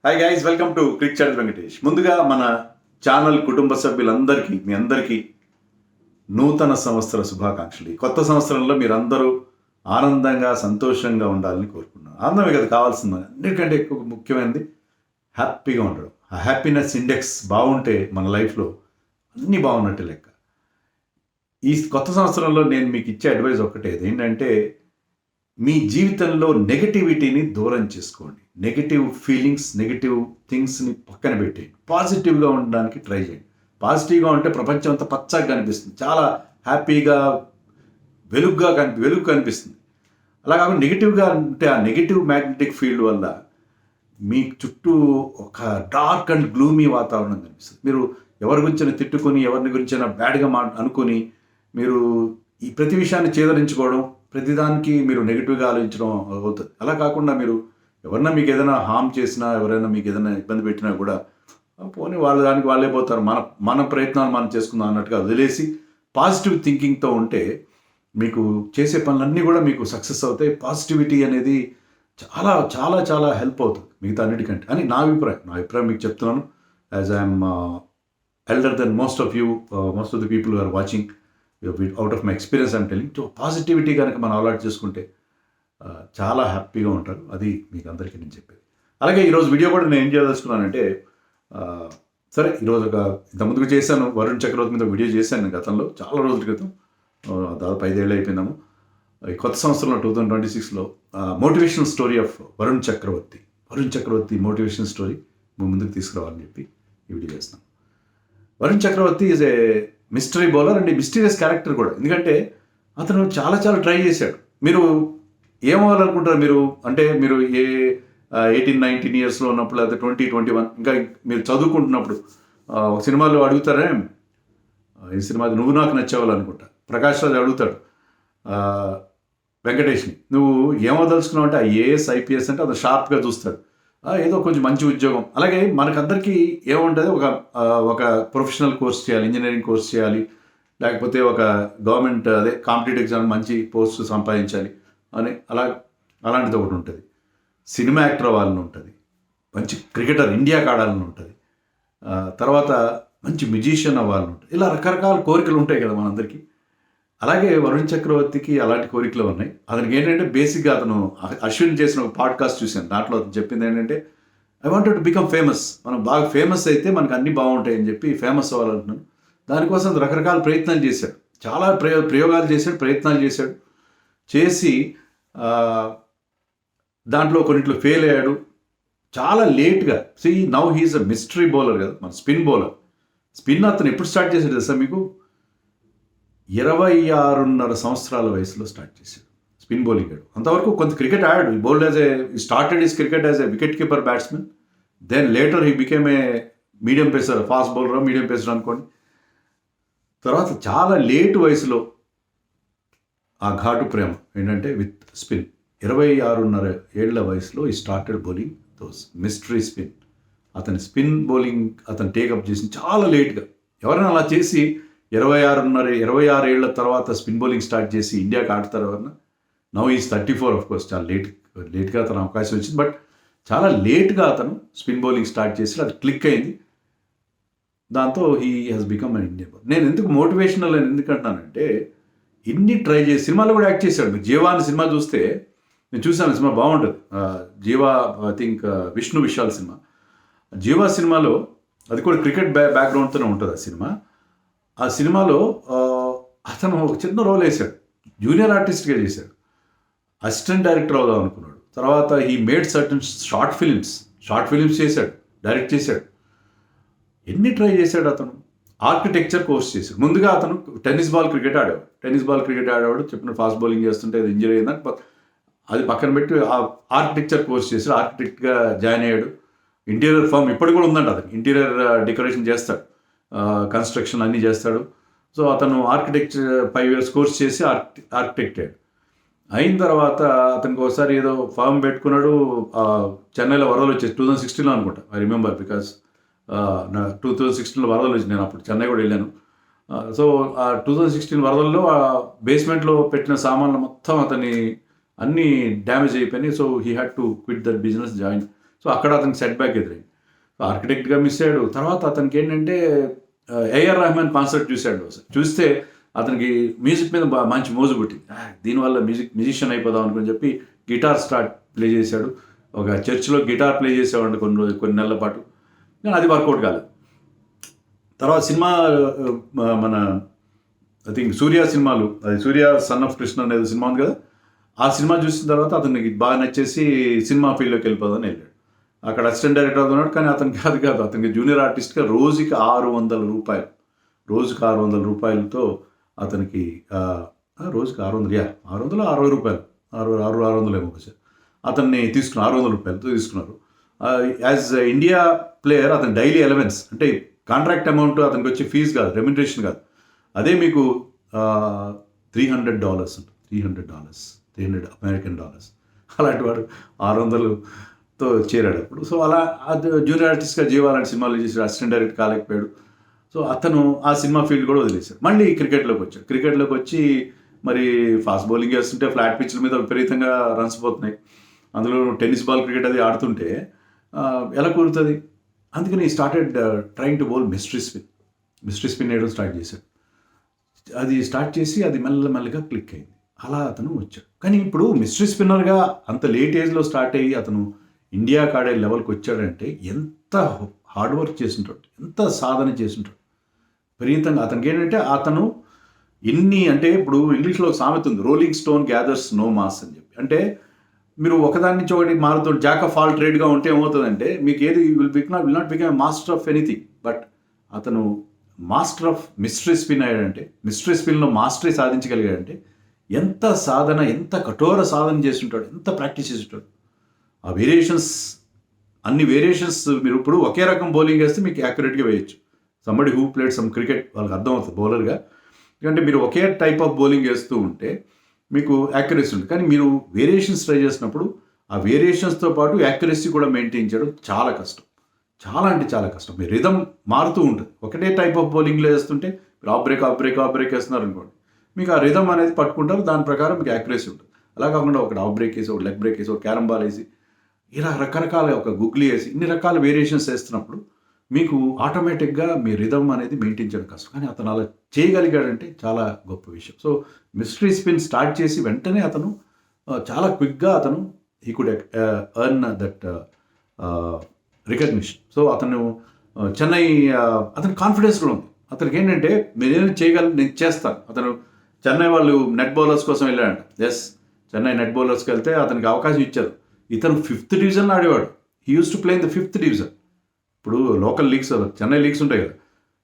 Hi guys, welcome to click chat Venkatesh. ముందుగా మన channel కుటుంబ సభ్యులందరికీ మీ అందరికీ నూతన సంవత్సర శుభాకాంక్షలు. కొత్త సంవత్సరంలో మీరందరూ ఆనందంగా సంతోషంగా ఉండాలని కోరుకున్నాను. ఆనందమే కదా కావాల్సింది. అన్నిటికంటే ఎక్కువ ముఖ్యమైనది హ్యాపీగా ఉండడం. ఆ హ్యాపీనెస్ ఇండెక్స్ బాగుంటే మన లైఫ్లో అన్నీ బాగున్నట్టు లెక్క. ఈ కొత్త సంవత్సరంలో నేను మీకు ఇచ్చే అడ్వైజ్ ఒక్కటే, ఏంటంటే మీ జీవితంలో నెగటివిటీని దూరం చేసుకోండి. నెగటివ్ ఫీలింగ్స్, నెగటివ్ థింగ్స్ని పక్కన పెట్టేయండి. పాజిటివ్గా ఉండడానికి ట్రై చేయండి. పాజిటివ్గా ఉంటే ప్రపంచం అంతా పచ్చగా కనిపిస్తుంది, చాలా హ్యాపీగా వెలుగు కనిపిస్తుంది. అలా కాకుండా నెగిటివ్గా ఉంటే ఆ నెగిటివ్ మ్యాగ్నెటిక్ ఫీల్డ్ వల్ల మీ చుట్టూ ఒక డార్క్ అండ్ గ్లూమీ వాతావరణం కనిపిస్తుంది. మీరు ఎవరి గురించైనా తిట్టుకొని, ఎవరిని గురించైనా బ్యాడ్గా అనుకొని మీరు ఈ ప్రతి విషయాన్ని చేదరించుకోవడం, ప్రతిదానికి మీరు నెగిటివ్గా ఆలోచించడం అవుతుంది. అలా కాకుండా మీరు ఎవరైనా మీకు ఏదైనా హామ్ చేసినా, ఎవరైనా మీకు ఏదైనా ఇబ్బంది పెట్టినా కూడా పోనీ వాళ్ళ దానికి వాళ్ళే పోతారు, మన ప్రయత్నాలు మనం చేసుకుందాం అన్నట్టుగా వదిలేసి పాజిటివ్ థింకింగ్తో ఉంటే మీకు చేసే పనులన్నీ కూడా మీకు సక్సెస్ అవుతాయి. పాజిటివిటీ అనేది చాలా చాలా చాలా హెల్ప్ అవుతుంది మిగతా అన్నిటికంటే అని నా అభిప్రాయం మీకు చెప్తున్నాను. As I'm elder then most of the people are watching. Out of my experience I'm telling. So positivity కనుక మనం అలవాటు చేసుకుంటే చాలా హ్యాపీగా ఉంటారు. అది మీకు అందరికీ నేను చెప్పేది. అలాగే ఈరోజు వీడియో కూడా నేను ఏం చేయదలుచుకున్నానంటే, సరే ఈరోజు ఇంతకుముందుకు చేశాను, వరుణ్ చక్రవర్తి మీద వీడియో చేశాను నేను గతంలో, చాలా రోజుల క్రితం, దాదాపు 5 ఏళ్ళు అయిపోయిందాము. ఈ కొత్త సంవత్సరంలో 2026లో motivational story of Varun Chakravarthy motivational story మీ ముందుకు తీసుకురావాలని చెప్పి ఈ వీడియో చేస్తున్నాను. Varun Chakravarthy is a mystery bowler and mysterious character కూడా. ఎందుకంటే అతను చాలా చాలా ట్రై చేశాడు. మీరు ఏమవ్వాలనుకుంటారు? మీరు 18-19 ఇయర్స్లో ఉన్నప్పుడు, లేదా 20-21 ఇంకా మీరు చదువుకుంటున్నప్పుడు ఒక సినిమాలో అడుగుతారే, ఈ సినిమాది నువ్వు నాకు నచ్చేవాళ్ళనుకుంటా, ప్రకాష్ రాజ్ అడుగుతాడు వెంకటేష్ని, నువ్వు ఏమవదలుచుకున్నావు అంటే ఐఏఎస్ ఐపీఎస్ అంటే అది షార్ప్గా చూస్తాడు, ఏదో కొంచెం మంచి ఉద్యోగం. అలాగే మనకందరికీ ఏముంటుంది, ఒక ప్రొఫెషనల్ కోర్స్ చేయాలి, ఇంజనీరింగ్ కోర్స్ చేయాలి, లేకపోతే ఒక గవర్నమెంట్ కాంపిటేటివ్ ఎగ్జామ్ మంచి పోస్ట్ సంపాదించాలి అని అలాంటిది ఒకటి ఉంటుంది. సినిమా యాక్టర్ అవ్వాలని ఉంటుంది, మంచి క్రికెటర్ ఇండియాకి ఆడాలని ఉంటుంది, తర్వాత మంచి మ్యూజిషియన్ అవ్వాలని ఉంటుంది. ఇలా రకరకాల కోరికలు ఉంటాయి కదా మనందరికీ. అలాగే వరుణ్ చక్రవర్తికి అలాంటి కోరికలు ఉన్నాయి. అతనికి ఏంటంటే బేసిక్గా అతను అశ్విన్ చేసిన ఒక పాడ్కాస్ట్ చూశాను. దాంట్లో అతను చెప్పింది ఏంటంటే, I wanted to become famous. మనం బాగా ఫేమస్ అయితే మనకు అన్నీ బాగుంటాయి అని చెప్పి ఫేమస్ అవ్వాలంటున్నాను. దానికోసం రకరకాల ప్రయత్నాలు చేశాడు, చాలా ప్రయోగాలు చేశాడు, ప్రయత్నాలు చేశాడు. చేసి దాంట్లో కొన్నిట్లో ఫెయిల్ అయ్యాడు. చాలా లేట్గా now he's a mystery bowler కదా, మన స్పిన్ బౌలర్. స్పిన్ అతను ఎప్పుడు స్టార్ట్ చేశాడు తెలుసా మీకు? 26.5 సంవత్సరాల వయసులో స్టార్ట్ చేశాడు స్పిన్ బౌలింగ్ ఆడు. అంతవరకు కొంత క్రికెట్ ఆడాడు. ఈ bowled started his cricket as a wicket keeper batsmen. Then later he became a medium pacer, fast bowler, medium pacer అనుకోండి. తర్వాత చాలా లేట్ వయసులో ఆ ఘాటు ప్రేమ ఏంటంటే విత్ స్పిన్. 26.5 ఏళ్ల వయసులో ఈ started bowling those mystery spin. అతని స్పిన్ బౌలింగ్ అతను టేకప్ చేసి చాలా లేట్గా, ఎవరైనా అలా చేసి 26 ఏళ్ల తర్వాత స్పిన్ బౌలింగ్ స్టార్ట్ చేసి ఇండియాకి ఆడతారు ఎవరన్నా? Now is 34. ఆఫ్ కోర్స్ చాలా లేట్గా అతను అవకాశం వచ్చింది. బట్ చాలా లేట్గా అతను స్పిన్ బౌలింగ్ స్టార్ట్ చేసి అది క్లిక్ అయింది. దాంతో he has become an Indian bowler. నేను ఎందుకు మోటివేషనల్ అని ఎందుకంటున్నానంటే, ఇన్ని ట్రై చేసి సినిమాలో కూడా యాక్ట్ చేశాడు. మీరు జీవా అనే సినిమా చూస్తే, నేను చూసాను, సినిమా బాగుంటుంది. జీవా ఐ థింక్ విష్ణు విశాల్ సినిమా. జీవా సినిమాలో అది కూడా క్రికెట్ బ్యాక్గ్రౌండ్తోనే ఉంటుంది ఆ సినిమా. ఆ సినిమాలో అతను ఒక చిన్న రోల్ వేశాడు, జూనియర్ ఆర్టిస్ట్గా చేశాడు. అసిస్టెంట్ డైరెక్టర్ అవుదాం అనుకున్నాడు. తర్వాత he made certain short films చేశాడు, డైరెక్ట్ చేశాడు. ఎన్ని ట్రై చేశాడు అతను. ఆర్కిటెక్చర్ కోర్స్ చేశాడు. ముందుగా అతను టెన్నిస్ బాల్ క్రికెట్ ఆడేవాడు. చెప్పిన ఫాస్ట్ బౌలింగ్ చేస్తుంటే అది ఇంజరీ అయిందని అది పక్కన పెట్టి ఆర్కిటెక్చర్ కోర్స్ చేశాడు. ఆర్కిటెక్ట్గా జాయిన్ అయ్యాడు. ఇంటీరియర్ ఫర్మ్ ఇప్పటికి కూడా ఉందంట అతను. ఇంటీరియర్ డెకరేషన్ చేస్తాడు, కన్స్ట్రక్షన్ అన్నీ చేస్తాడు. సో అతను ఆర్కిటెక్చర్ 5 years కోర్స్ చేసి ఆర్కిటెక్ట్ అయ్యాడు. అయిన తర్వాత అతనికి ఒకసారి ఏదో ఫామ్ పెట్టుకున్నాడు. చెన్నైలో వరదలు వచ్చేసి 2016లో అనుకుంటా, ఐ రిమెంబర్, బికాస్ 2016లో వరదలు వచ్చి నేను అప్పుడు చెన్నై కూడా వెళ్ళాను. సో ఆ 2016 వరదల్లో ఆ బేస్మెంట్లో పెట్టిన సామాన్లు మొత్తం అతని అన్నీ డ్యామేజ్ అయిపోయినాయి. So he had to quit that business, so అక్కడ అతనికి సెట్ బ్యాక్ ఎదురైంది. సో ఆర్కిటెక్ట్గా మిస్ అయ్యాడు. తర్వాత అతనికి ఏంటంటే ఏఆర్ రెహమాన్ కాన్సర్ట్ చూశాడు. చూస్తే అతనికి మ్యూజిక్ మీద మంచి మోజు పుట్టింది. దీనివల్ల మ్యూజిషియన్ అయిపోదాం అనుకుని చెప్పి గిటార్ ప్లే చేశాడు. ఒక చర్చ్లో గిటార్ ప్లే చేసేవాడు కొన్ని నెలల పాటు. కానీ అది వర్కౌట్ కాలేదు. తర్వాత సినిమా మన ఐ థింక్ సూర్య సినిమాలు, అది సూర్య సన్ ఆఫ్ కృష్ణ అనేది సినిమా ఉంది కదా, ఆ సినిమా చూసిన తర్వాత అతనికి బాగా నచ్చేసి సినిమా ఫీల్డ్లోకి వెళ్ళిపోదామని వెళ్ళాడు. అక్కడ అసిస్టెంట్ డైరెక్టర్ అవుతున్నాడు. కానీ అతనికి కాదు అతనికి జూనియర్ ఆర్టిస్ట్గా రోజుకి 600 రూపాయలు, రోజుకి 600 రూపాయలతో అతనికి రోజుకి 660 రూపాయలు, 600 ఏమో సార్, అతన్ని తీసుకున్నారు. 600 రూపాయలతో తీసుకున్నారు. యాజ్ ఇండియా ప్లేయర్ అతను డైలీ అలవెన్స్, అంటే కాంట్రాక్ట్ అమౌంట్ అతనికి వచ్చే ఫీజు కాదు, రెమ్యునరేషన్ కాదు, అదే మీకు $300 $300 అమెరికన్ డాలర్స్. అలాంటి వాడు 600తో చేరాడు అప్పుడు. సో అలా అది జూనియర్ ఆర్టిస్ట్గా జీవాలని సినిమాలు చేసి అసిస్టెంట్ డైరెక్టర్ కాలేకపోయాడు. సో అతను ఆ సినిమా ఫీల్డ్ కూడా వదిలేశాడు. మళ్ళీ క్రికెట్లోకి వచ్చాడు. క్రికెట్లోకి వచ్చి మరి ఫాస్ట్ బౌలింగ్ చేస్తుంటే ఫ్లాట్ పిచ్ల మీద విపరీతంగా రన్స్ పోతున్నాయి. అందులో టెన్నిస్ బాల్ క్రికెట్ అది ఆడుతుంటే ఎలా కుదురుతుంది? అందుకని started trying to bowl mystery spin వేయడం స్టార్ట్ చేశాడు. అది స్టార్ట్ చేసి అది మెల్లమెల్లగా క్లిక్ అయింది. అలా అతను వచ్చాడు. కానీ ఇప్పుడు మిస్టరీ స్పిన్నర్గా అంత లేట్ ఏజ్లో స్టార్ట్ అయ్యి అతను ఇండియాకి ఆడే లెవెల్కి వచ్చాడంటే ఎంత హార్డ్ వర్క్ చేస్తుంటాడు, ఎంత సాధన చేస్తుంటాడు విపరీతంగా. అతనికి ఏంటంటే అతను అంటే ఇప్పుడు ఇంగ్లీష్లో సామెత ఉంది, rolling stone gathers no moss అని చెప్పి. అంటే మీరు ఒకదాని నుంచి ఒకటి మారుతూ జాక్ ఆఫ్ ఆల్ ట్రేడ్గా ఉంటే ఏమవుతుందంటే మీకు ఏది will not become master of anything. But అతను మాస్టర్ ఆఫ్ మిస్టరీ స్పిన్ అయ్యాడంటే, మిస్టరీ స్పిన్లో మాస్టరీ సాధించగలిగాడంటే ఎంత సాధన, ఎంత కఠోర సాధన చేస్తుంటాడు, ఎంత ప్రాక్టీస్ చేస్తుంటాడు. ఆ అన్ని వేరియేషన్స్ మీరు ఇప్పుడు ఒకే రకం బౌలింగ్ వేస్తే మీకు యాక్యురేట్గా వేయచ్చు. Somebody who played some cricket వాళ్ళకి అర్థం అవుతుంది బౌలర్గా. ఎందుకంటే మీరు ఒకే టైప్ ఆఫ్ బౌలింగ్ వేస్తూ ఉంటే మీకు యాక్యురసీ ఉంటుంది. కానీ మీరు వేరియేషన్స్ ట్రై చేసినప్పుడు ఆ వేరియేషన్స్తో పాటు యాక్యురసీ కూడా మెయింటైన్ చేయడం చాలా కష్టం, చాలా అంటే చాలా కష్టం. మీ రిథమ్ మారుతూ ఉంటుంది. ఒకటే టైప్ ఆఫ్ బౌలింగ్లో వేస్తుంటే మీరు ఆఫ్ బ్రేక్ వేస్తున్నారు అనుకోండి, మీకు ఆ రిథమ్ అనేది పట్టుకుంటారు, దాని ప్రకారం మీకు యాక్యురసీ ఉంటుంది. అలా కాకుండా ఒకటి ఆఫ్ బ్రేక్ వేసి, ఒక లెగ్ బ్రేక్ వేసి, ఒక క్యారమ్ బాల్ వేసి, ఇలా రకరకాల ఒక గుగ్లీ వేసి ఇన్ని రకాల వేరియేషన్స్ వేస్తున్నప్పుడు మీకు ఆటోమేటిక్గా మీ రిథమ్ అనేది మెయింటైన్ చేయడం కష్టం. కానీ అతను అలా చేయగలిగాడంటే చాలా గొప్ప విషయం. సో మిస్టరీ స్పిన్ స్టార్ట్ చేసి వెంటనే అతను చాలా క్విక్గా అతను he could earn that recognition. So అతను చెన్నై అతని కాన్ఫిడెన్స్ కూడా ఉంది. అతనికి ఏంటంటే నేనేం చేయగలను, నేను చేస్తాను. అతను చెన్నై వాళ్ళు నెట్ బౌలర్స్ కోసం వెళ్ళాడంట. చెన్నై నెట్ బౌలర్స్కి వెళ్తే అతనికి అవకాశం ఇచ్చారు. ఇతను 5th డివిజన్లో ఆడేవాడు. He uses to play in the 5th division. ఇప్పుడు లోకల్ లీగ్స్, చెన్నై లీగ్స్ ఉంటాయి కదా,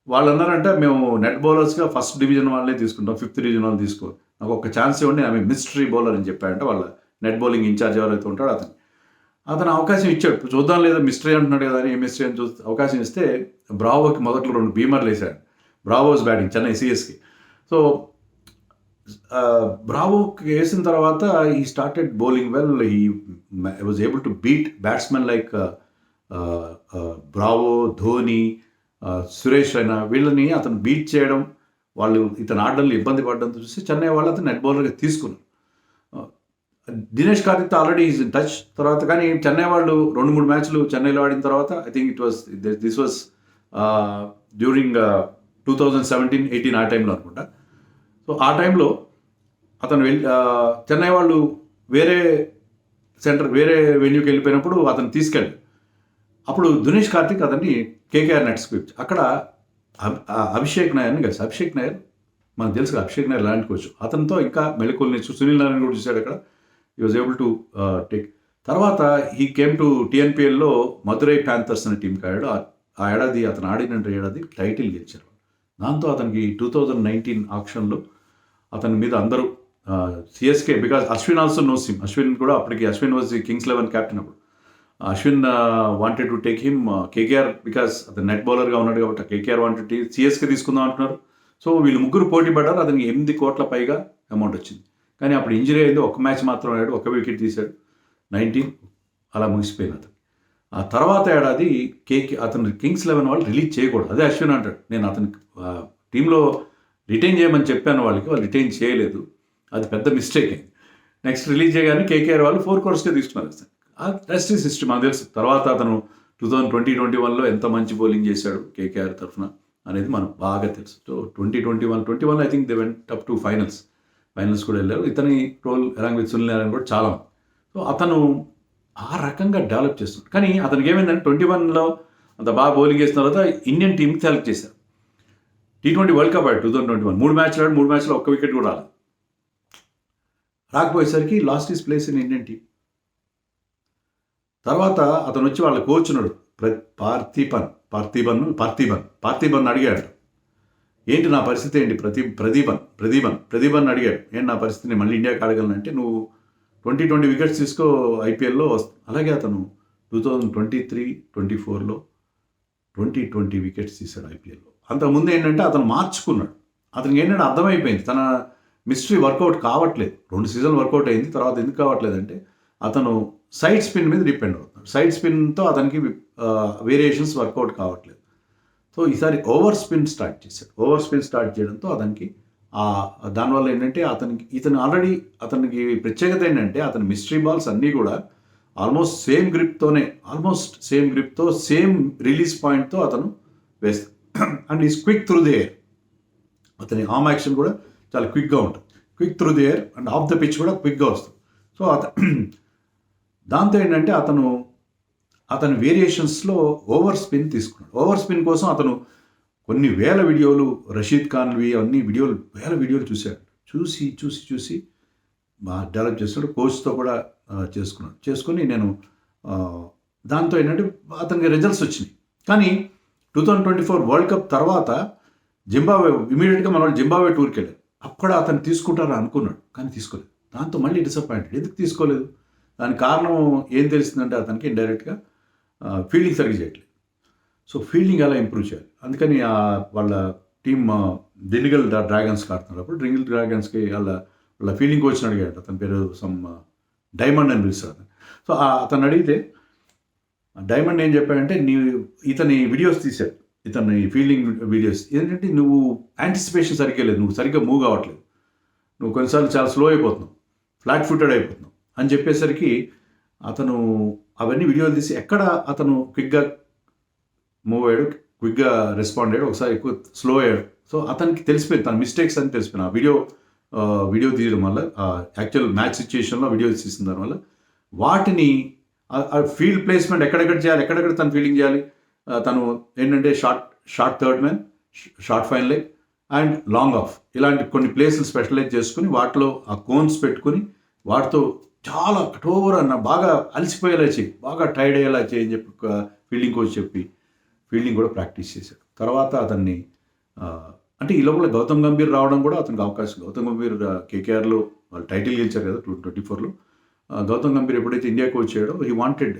వాళ్ళు అన్నారంటే మేము నెట్ బౌలర్స్గా 1st డివిజన్ వాళ్ళనే తీసుకుంటాం, 5th డివిజన్ వాళ్ళు తీసుకో, నాకు ఒక ఛాన్స్ ఇవ్వండి, ఆమె మిస్టరీ బౌలర్ అని చెప్పాడంటే వాళ్ళ నెట్ బౌలింగ్ ఇన్ఛార్జ్ ఎవరైతే ఉంటాడో అతను అవకాశం ఇచ్చాడు. చూద్దాం లేదా మిస్టరీ అంటున్నాడు కదా అని, ఏ మిస్టరీ అని అవకాశం ఇస్తే బ్రావోకి మొదట్లో 2 బీమర్లు వేశాడు. బ్రావోస్ బ్యాటింగ్ చెన్నై సిఎస్కి. సో బ్రావోకి వేసిన తర్వాత ఈ started bowling well. He was able to beat batsmen like Bravo, Dhoni, Suresh Raina, వీళ్ళని అతను బీట్ చేయడం, వాళ్ళు ఇతను ఆడడంలో ఇబ్బంది పడడంతో చూసి చెన్నై వాళ్ళు అతను నెట్ బౌలర్గా తీసుకున్నారు. దినేష్ కార్తిక్తో ఆల్రెడీ ఈజ్ ఇన్ టచ్. తర్వాత కానీ చెన్నై వాళ్ళు 2-3 మ్యాచ్లు చెన్నైలో ఆడిన తర్వాత I think this was during 2017-18 ఆ టైంలో అనుకుంటా. సో ఆ టైంలో అతను చెన్నై వాళ్ళు వేరే వెన్యూకి వెళ్ళిపోయినప్పుడు అతను తీసుకెళ్ళి, అప్పుడు దినేష్ కార్తిక్ అతన్ని కేకేఆర్ నెట్స్కి వచ్చి అక్కడ అభిషేక్ నాయర్ని కలిసి, అభిషేక్ నాయర్ మనకు తెలుసు కదా, అభిషేక్ నాయర్ లాంటి కోచ్, అతనితో ఇంకా మెలకువల్ని సునీల్ నారాయణ కూడా చూశాడు అక్కడ. He was able to take. తర్వాత హీ కేమ్ టు టీఎన్పిఎల్లో మధురై ప్యాంథర్స్ అనే టీంకి ఆడాడు. ఆ ఏడాది అతను ఆడిన ఏడాది టైటిల్ గెలిచారు. దాంతో అతనికి 2019 ఆక్షన్లో అతని మీద అందరూ CSK, because Ashwin also knows him. Ashwin కూడా అప్పటికి, అశ్విన్ వాజ్ కింగ్స్ 11 క్యాప్టెన్ అప్పుడు. Ashwin wanted to take him KKR, because అతను నెట్ బౌలర్గా ఉన్నాడు కాబట్టి కేకేఆర్ వాంటెడ్ సిఎస్కే తీసుకుందాం అంటున్నారు. సో వీళ్ళు ముగ్గురు పోటీ పడ్డారు. అతనికి 8 కోట్ల పైగా అమౌంట్ వచ్చింది. కానీ అప్పుడు ఇంజరీ అయింది, 1 మ్యాచ్ మాత్రం ఆడాడు, 1 వికెట్ తీశాడు. 19 అలా ముగిసిపోయింది అతను. ఆ తర్వాత ఏడాది అతను కింగ్స్ 11 వాళ్ళు రిలీజ్ చేయకూడదు. అదే అశ్విన్ అంటాడు, నేను అతనికి టీంలో రిటైన్ చేయమని చెప్పాను వాళ్ళకి, వాళ్ళు రిటైన్ చేయలేదు, అది పెద్ద మిస్టేక్ అయింది. నెక్స్ట్ రిలీజ్ చేయగానే కేకేఆర్ వాళ్ళు 4 crores తీసుకున్నారు. రెస్ట్ ఈజ్ హిస్టరీ మనకు తెలుసు. తర్వాత అతను 2021లో ఎంత మంచి బౌలింగ్ చేశాడు కేకేఆర్ తరఫున అనేది మనకు బాగా తెలుసు. So 2021 I think they went up to finals కూడా వెళ్ళారు. ఇతని role along with Sunil Narayana కూడా చాలా ఉంది. సో అతను ఆ రకంగా డెవలప్ చేస్తున్నాడు. కానీ అతనికి ఏమైందంటే 21లో అంత బాగా బౌలింగ్ చేసిన తర్వాత ఇండియన్ టీంకి సెలెక్ట్ చేశారు. T20 వరల్డ్ కప్ ఆడు 2021 3 మ్యాచ్లో ఒక్క వికెట్ కూడా రాలేదు. రాకపోయేసరికి last is place in Indian team. తర్వాత అతను వచ్చి వాళ్ళ కోచ్ ఉన్నాడు పార్థిబన్ అడిగాడు, ఏంటి నా పరిస్థితి ఏంటి? ప్రదీపన్ అడిగాడు, ఏంటి నా పరిస్థితి, నేను మళ్ళీ ఇండియాకి ఆడగలనంటే నువ్వు 20 వికెట్స్ తీసుకో ఐపీఎల్లో వస్తుంది. అలాగే అతను 2023-24లో 20 వికెట్స్ తీశాడు ఐపీఎల్లో. అంతకుముందు ఏంటంటే అతను మార్చుకున్నాడు. అతనికి ఏంటంటే అర్థమైపోయింది తన మిస్టరీ వర్కౌట్ కావట్లేదు. 2 సీజన్లు వర్కౌట్ అయింది. తర్వాత ఎందుకు కావట్లేదంటే అతను సైడ్ స్పిన్ మీద డిపెండ్ అవుతున్నాడు. సైడ్ స్పిన్తో అతనికి వేరియేషన్స్ వర్కౌట్ కావట్లేదు. సో ఈసారి ఓవర్ స్పిన్ స్టార్ట్ చేయడంతో అతనికి దానివల్ల ఏంటంటే ఇతను ఆల్రెడీ అతనికి ప్రత్యేకత ఏంటంటే అతని మిస్టరీ బాల్స్ అన్నీ కూడా ఆల్మోస్ట్ సేమ్ గ్రిప్తో సేమ్ రిలీజ్ పాయింట్తో అతను వేస్తాడు. And is quick through the air. అతని ఆర్మ్ యాక్షన్ కూడా చాలా క్విక్గా ఉంటుంది. Quick through the air and of the pitch కూడా క్విక్గా వస్తుంది. సో దాంతో ఏంటంటే అతని వేరియేషన్స్లో ఓవర్ స్పిన్ తీసుకున్నాడు. ఓవర్ స్పిన్ కోసం అతను కొన్ని వేల వీడియోలు, రషీద్ ఖాన్వి అన్ని వేల వీడియోలు చూశాడు. చూసి బాగా డెవలప్ చేస్తాడు. కోచ్తో కూడా చేసుకుని నేను దాంతో ఏంటంటే అతనికి రిజల్ట్స్ వచ్చినాయి. కానీ 2024 వరల్డ్ కప్ తర్వాత ఇమీడియట్గా మన వాళ్ళు జింబాబ్వే టూర్కి వెళ్ళారు. అక్కడ అతను తీసుకుంటారా అనుకున్నాడు, కానీ తీసుకోలేదు. దాంతో మళ్ళీ డిసప్పాయింటెడ్. ఎందుకు తీసుకోలేదు? దానికి కారణం ఏం తెలిసిందంటే అతనికి ఇండైరెక్ట్గా ఫీల్డింగ్ సరిగ్గా చేయట్లేదు. సో ఫీల్డింగ్ ఎలా ఇంప్రూవ్ చేయాలి, అందుకని వాళ్ళ టీమ్ దిండిగల్ డ్రాగన్స్ ఆడుతున్నప్పుడు దిండిగల్ డ్రాగన్స్కి వాళ్ళ ఫీల్డింగ్ కోచ్ని అడిగాడు. అతని పేరు డైమండ్ అని పిలుస్తాడు. సో అతను అడిగితే డైమండ్ ఏం చెప్పాడంటే ఇతని వీడియోస్ తీశాడు, ఇతని ఫీల్డింగ్ వీడియోస్. ఏంటంటే నువ్వు యాంటిసిపేషన్ సరిగ్గా లేదు, నువ్వు సరిగ్గా మూవ్ కావట్లేదు, నువ్వు కొన్నిసార్లు చాలా స్లో అయిపోతున్నావు, ఫ్లాట్ ఫుటెడ్ అయిపోతున్నావు అని చెప్పేసరికి అతను అవన్నీ వీడియోలు తీసి ఎక్కడ అతను క్విక్గా మూవ్ అయ్యాడు, క్విక్గా రెస్పాండ్ అయ్యాడు, ఒకసారి ఎక్కువ స్లో అయ్యాడు. సో అతనికి తెలిసిపోయింది తన మిస్టేక్స్ అని తెలిసిపోయింది. ఆ వీడియో తీయడం వల్ల, యాక్చువల్ మ్యాచ్ సిచ్యుయేషన్లో వీడియో తీసిన దానివల్ల వాటిని ఫీల్డ్ ప్లేస్మెంట్ ఎక్కడెక్కడ తను ఫీల్డింగ్ చేయాలి, తను ఏంటంటే short third man, short fine leg and long off, ఇలాంటి కొన్ని ప్లేసులు స్పెషలైజ్ చేసుకుని వాటిలో ఆ కోన్స్ పెట్టుకుని వాటితో చాలా కఠోర బాగా అలసిపోయేలా చేయి, బాగా టైర్డ్ అయ్యేలా చేయి అని చెప్పి ఫీల్డింగ్ కోచ్ చెప్పి ఫీల్డింగ్ కూడా ప్రాక్టీస్ చేశాడు. తర్వాత అతన్ని అంటే ఈ లోపల గౌతమ్ గంభీర్ రావడం కూడా అతనికి అవకాశం. గౌతమ్ గంభీర్ కేకేఆర్లో వాళ్ళు టైటిల్ గెలిచారు కదా 2024లో. గౌతమ్ గంభీర్ ఎప్పుడైతే ఇండియాకి వచ్చాడో he wanted,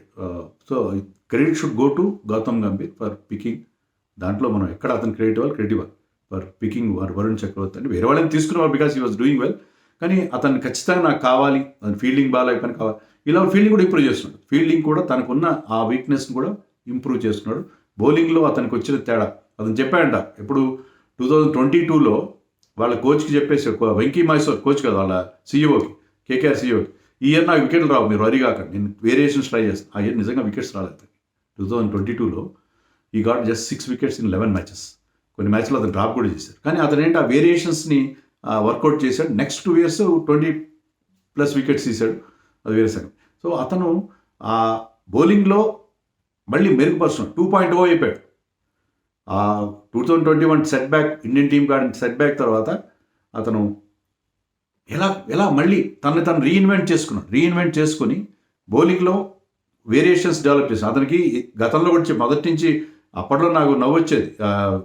so credit should go to Gautam Gambhir for picking. దాంట్లో మనం ఎక్కడ అతను క్రెడిట్ ఇవ్వాలి ఫర్ పికింగ్ వరుణ్ చక్రవర్తి అంటే వేరే వాళ్ళని తీసుకునేవాళ్ళు because he was doing well. కానీ అతను ఖచ్చితంగా నాకు కావాలి, అతను ఫీల్డింగ్ బాగా అయిపోయిన కావాలి, ఇలా ఫీల్డింగ్ కూడా ఇంప్రూవ్ చేస్తున్నాడు. ఫీల్డింగ్ కూడా తనకున్న ఆ వీక్నెస్ని కూడా ఇంప్రూవ్ చేస్తున్నాడు. బౌలింగ్లో అతనికి వచ్చిన తేడా అతను చెప్పాడంట. ఇప్పుడు 2022లో వాళ్ళ కోచ్కి చెప్పేసి, వెంకీ మైసూర్ కోచ్ కదా వాళ్ళ సీఈఓకి, కేకేఆర్ సీఈఓకి, ఈ ఇయర్ నాకు వికెట్లు రావు, మీరు వరి కాకండి, నేను వేరియేషన్స్ ట్రై చేస్తాను. ఆ ఇయర్ నిజంగా వికెట్స్ రాలేదు. 2022లో ఈ got just 6 wickets in 11 matches. కొన్ని మ్యాచ్లో అతను డ్రాప్ కూడా చేశారు. కానీ అతను ఏంటి ఆ వేరియేషన్స్ని వర్కౌట్ చేశాడు. నెక్స్ట్ 2 years 20+ వికెట్స్ తీశాడు, అది వేరే సంగతి. సో అతను ఆ బౌలింగ్లో మళ్ళీ మెరుగుపరుస్తున్నాడు, 2.0 అయిపోయాడు. 2021 సెట్ బ్యాక్, ఇండియన్ టీం కాడిన సెట్ బ్యాక్ తర్వాత అతను ఎలా మళ్ళీ తను రీఇన్వెంట్ చేసుకుని బౌలింగ్లో వేరియేషన్స్ డెవలప్ చేశాను. అతనికి గతంలో కూడా మొదటి నుంచి అప్పట్లో నాకు నవ్వొచ్చేది.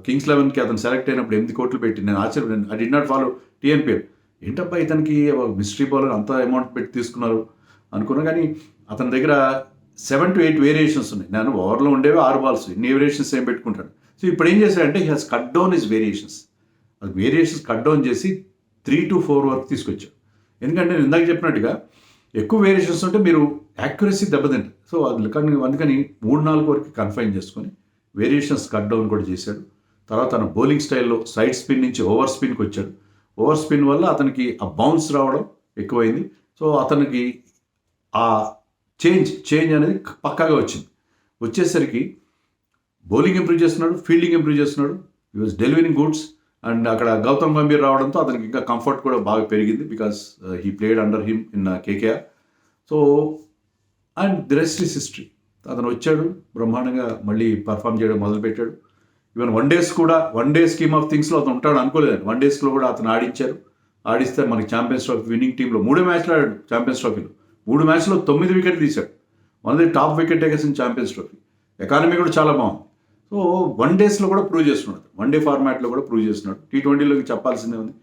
కింగ్స్ 11కి అతను సెలెక్ట్ అయినప్పుడు 8 కోట్లు పెట్టి నేను ఆశ్చర్యపోయాను. I did not follow TNPL. ఏంటబ్బా ఇతనికి మిస్టరీ బౌలర్ అంత అమౌంట్ పెట్టి తీసుకున్నారు అనుకున్నా. కానీ అతని దగ్గర 7 to 8 వేరియేషన్స్ ఉన్నాయి. నేను ఓవర్లో ఉండేవి 6 balls, ఇన్ని వేరియేషన్స్ ఏం పెట్టుకుంటాడు. సో ఇప్పుడు ఏం చేశాడంటే he has cut down his variations. అది వేరియేషన్స్ కట్ డౌన్ చేసి 3 to 4 వరకు తీసుకొచ్చాడు. ఎందుకంటే నేను ఇందాక చెప్పినట్టుగా ఎక్కువ వేరియేషన్స్ ఉంటే మీరు యాక్యురసీ దెబ్బతింటారు. సో అందుకని 3-4 వరకు కన్ఫైన్ చేసుకొని వేరియేషన్స్ కట్ డౌన్ కూడా చేశాడు. తర్వాత తన బౌలింగ్ స్టైల్లో సైడ్ స్పిన్ నుంచి ఓవర్ స్పిన్కి వచ్చాడు. ఓవర్ స్పిన్ వల్ల అతనికి ఆ బౌన్స్ రావడం ఎక్కువైంది. సో అతనికి ఆ చేంజ్ అనేది పక్కాగా వచ్చింది. వచ్చేసరికి బౌలింగ్ ఇంప్రూవ్ చేస్తున్నాడు, ఫీల్డింగ్ ఇంప్రూవ్ చేస్తున్నాడు, he was delivering goods. And అక్కడ గౌతమ్ గంభీర్ రావడంతో అతనికి ఇంకా కంఫర్ట్ కూడా బాగా పెరిగింది, because he played under him in KKR. So and the rest is history. అతను వచ్చాడు, బ్రహ్మాండంగా మళ్ళీ పర్ఫామ్ చేయడం మొదలుపెట్టాడు. Even one day scheme of థింగ్స్లో అతను ఉంటాడు అనుకోలేదు. వన్ డేస్లో కూడా అతను ఆడిస్తే మనకి ఛాంపియన్స్ ట్రోఫీ విన్నింగ్ టీంలో 3 మ్యాచ్లు ఆడాడు. ఛాంపియన్స్ ట్రోఫీలో 3 మ్యాచ్లో 9 వికెట్లు తీశాడు. One the top wicket takers in champions trophy. Economy కూడా చాలా బాగుంది. సో వన్ డేస్లో కూడా ప్రూవ్ చేస్తున్నాడు, వన్ డే ఫార్మాట్లో కూడా ప్రూవ్ చేస్తున్నాడు. T20లోకి చెప్పాల్సిందే ఉంది.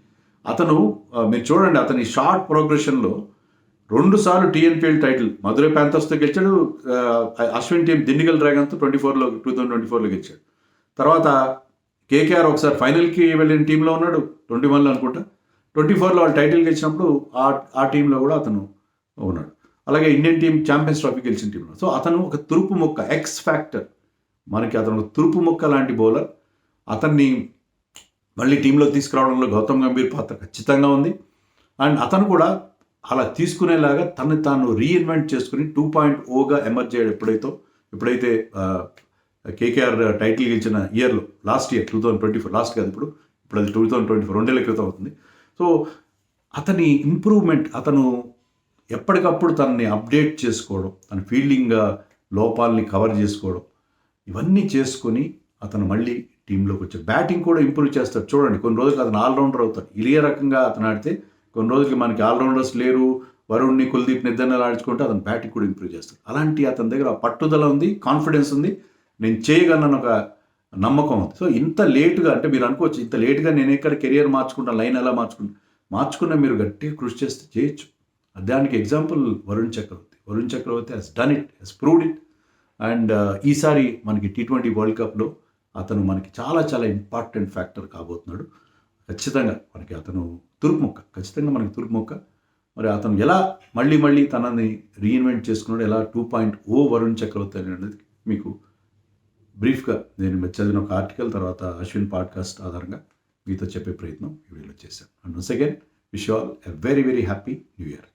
అతను మీరు చూడండి, అతని షార్ట్ ప్రోగ్రెషన్లో 2 సార్లు TNPL టైటిల్ మధురై ప్యాంథర్స్తో గెలిచాడు. అశ్విన్ టీం దిండిగల్ డ్రాగన్తో 2024లో గెలిచాడు. తర్వాత KKR ఒకసారి ఫైనల్కి వెళ్ళిన టీంలో ఉన్నాడు, 21లో అనుకుంటా. 24లో వాళ్ళు టైటిల్ గెలిచినప్పుడు ఆ టీంలో కూడా అతను ఉన్నాడు. అలాగే ఇండియన్ టీం ఛాంపియన్స్ ట్రోఫీ గెలిచిన టీంలో. సో అతను ఒక తురుపు మొక్క, ఎక్స్ ఫ్యాక్టర్. మనకి అతను తురుపు మొక్క లాంటి బౌలర్. అతన్ని మళ్ళీ టీంలో తీసుకురావడంలో గౌతమ్ గంభీర్ పాత్ర ఖచ్చితంగా ఉంది. అండ్ అతను కూడా అలా తీసుకునేలాగా తను తాను రీఇన్వెంట్ చేసుకుని 2.0గా ఎమర్జ్ అయ్యాడు. ఎప్పుడైతే KKR టైటిల్ గెలిచిన ఇయర్లో, లాస్ట్ ఇయర్ 2024, లాస్ట్ కాదు ఇప్పుడు అది 2024, 2 ఏళ్ల క్రితం అవుతుంది. సో అతని ఇంప్రూవ్మెంట్, అతను ఎప్పటికప్పుడు తనని అప్డేట్ చేసుకోవడం, తన ఫీల్డింగ్ లోపాలని కవర్ చేసుకోవడం, ఇవన్నీ చేసుకొని అతను మళ్ళీ టీంలోకి వచ్చాడు. బ్యాటింగ్ కూడా ఇంప్రూవ్ చేస్తాడు. చూడండి, కొన్ని రోజులకి అతను ఆల్రౌండర్ అవుతాడు. ఇదే రకంగా అతను ఆడితే కొన్ని రోజులకి మనకి ఆల్రౌండర్స్ లేరు, వరుణ్ని, కుల్దీప్ని ఇద్దరిని ఆడించుకుంటే అతను బ్యాటింగ్ కూడా ఇంప్రూవ్ చేస్తాడు. అలాంటి అతని దగ్గర పట్టుదల ఉంది, కాన్ఫిడెన్స్ ఉంది, నేను చేయగలను ఒక నమ్మకం ఉంది. సో ఇంత లేటుగా, అంటే మీరు అనుకోవచ్చు ఇంత లేటుగా నేను ఎక్కడ కెరియర్ మార్చుకుంటాను, లైన్ ఎలా మార్చుకున్నా మీరు గట్టిగా కృషి చేస్తే చేయొచ్చు. దానికి example Varun Chakravarthy he's done it, he's proved it. And ఈసారి మనకి T20 వరల్డ్ కప్లో అతను మనకి చాలా చాలా ఇంపార్టెంట్ ఫ్యాక్టర్ కాబోతున్నాడు. ఖచ్చితంగా మనకి అతను ఖచ్చితంగా మనకి తురుపు మొక్క. మరి అతను ఎలా మళ్ళీ తనని రీఇన్వెంట్ చేసుకున్నాడు, ఎలా 2.0 వరుణ్ చక్రవర్తి అనేది మీకు బ్రీఫ్గా నేను చదివిన ఒక ఆర్టికల్, తర్వాత అశ్విన్ పాడ్కాస్ట్ ఆధారంగా మీతో చెప్పే ప్రయత్నం ఈ వీడియోలో చేశాను. And once again wish you all a very very happy new year.